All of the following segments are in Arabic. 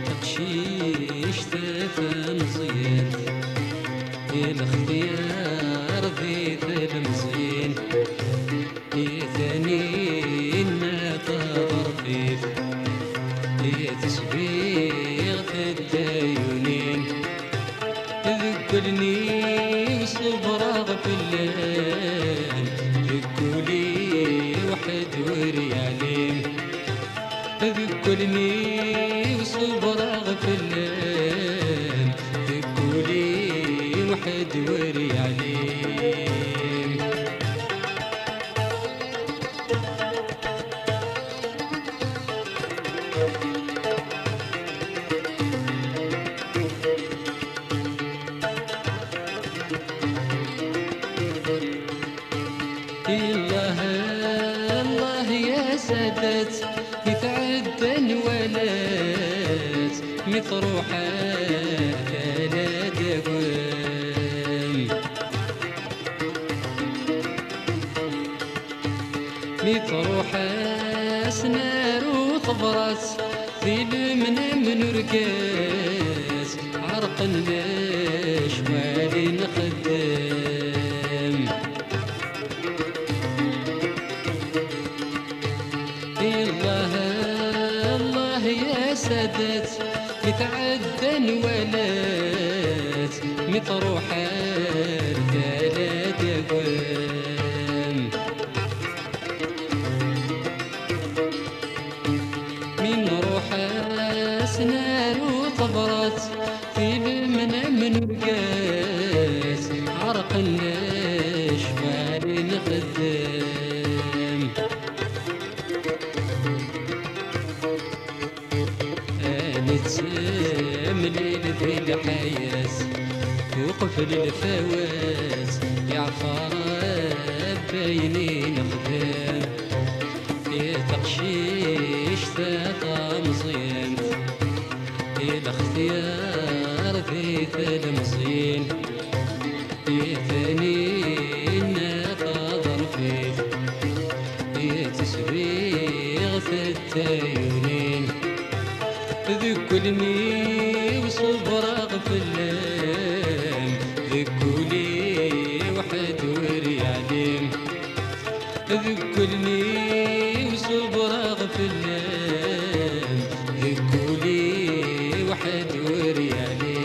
يتقشيش ثافا مزيان الاختيار ذي المزين يثاني ما تضربيف يتسبيغ الدايونين ذكرني وصبر غفلان ذكولي وحد وريالين ذكرني وصبر غفلان ذكولي وحد وريالين الله الله يا سادات يتعدى الولات مطروحات لا دوام مطروحات نار وطبرات في المنام نرقاس عرق الناش والين خدام الله الله يا سادات يتعدى الولات مطروحات لا دوام من روحاس نار وطبرات في المنام نرقاس عرق الناش والين خدام نتسامل ذي الحياة وقفل الفواز يعفر باينين خدام يا تقشيش ثاقة مزيان يا الاختيار ذي المزين يا ثاني ناقضر فيه يا تسبيغ التايونين ذكلني وصبر غفلان ذكولي وحد وريالين ذكلني وصبر غفلان ذكولي وحد وريالين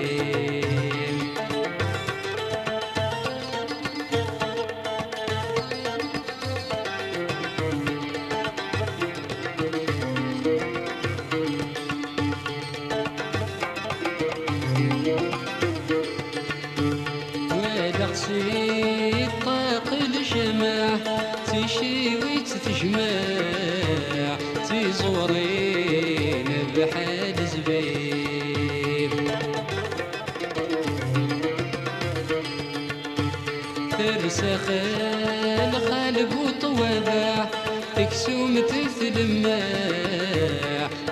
ودقسي طاق الجماع تشي وتتجمع تزورين بحال زبيب ترسخ الخالب وطوابع تكسوم تتلمع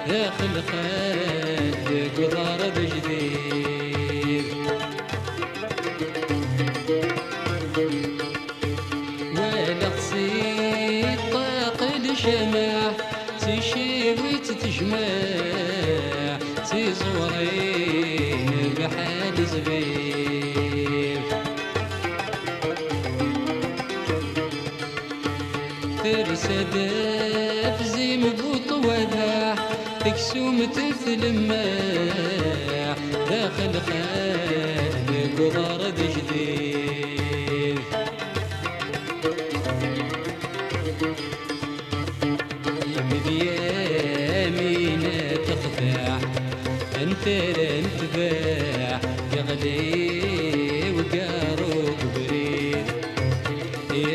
داخل خالق وضرب جديد ولقصي طاق الجماع تشي وتتجمع تزورين بحال زبيب ترسد بزيم بوطوابع تكسوم تتلمع داخل خالق وضرب جديد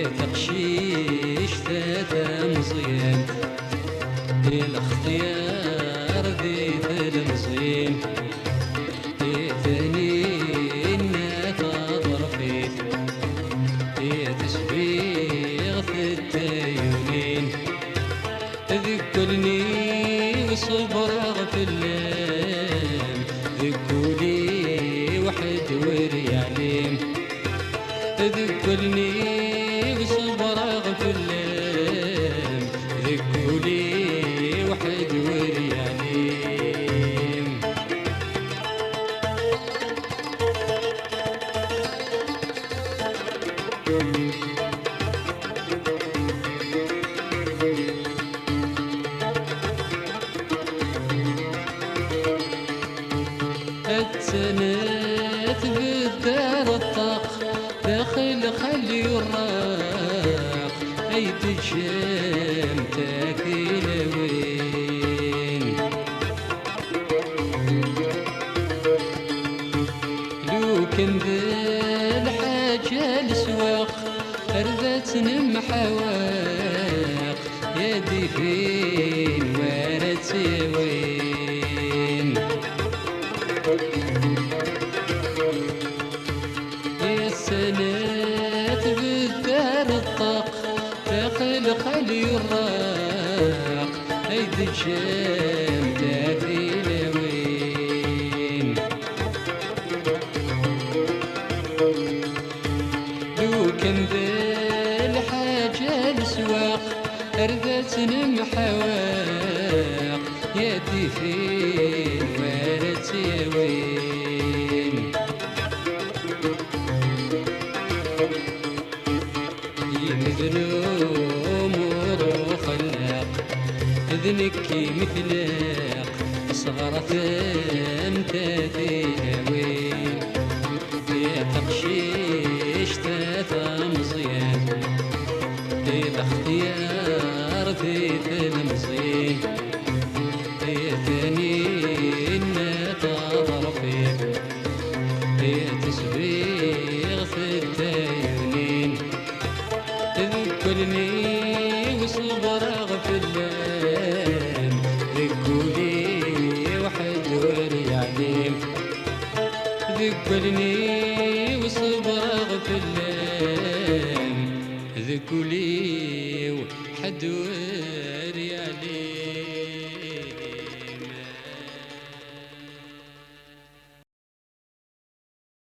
تقشيش ثاثا مزيان الاختيار ذي المزين ثاني تضرفيت تسبيغ في التايونين ذكرني وصبر في اللام ذكولي وحد ورياليم ذكرني وصبر في اللام ذكولي وحد ورياليم اتسنت بالدار الطاق داخل خلي الراق عيد الشام تاكل وين لو كان ذا الحاجة السواق أرذت محواق يدي فين وارد وين يا السنات بالدار الطاق داخل خلي الراق عيد الشام تاكل وين لو كان ذا الحاجة السواق أرذت محواق يدي فين وارد وين يمذنوم وخلاق ذنكي مثلاق صغرة تاثيوين يا تقشيش ثاثا مزيان الاختيار في المزين ثاني تضرفين تسبيغ في التايونين ذكرني وصبر في اللام ذكولي وحد ورياليم ذكرني وصبر في اللام ذكولي وحد ورياليم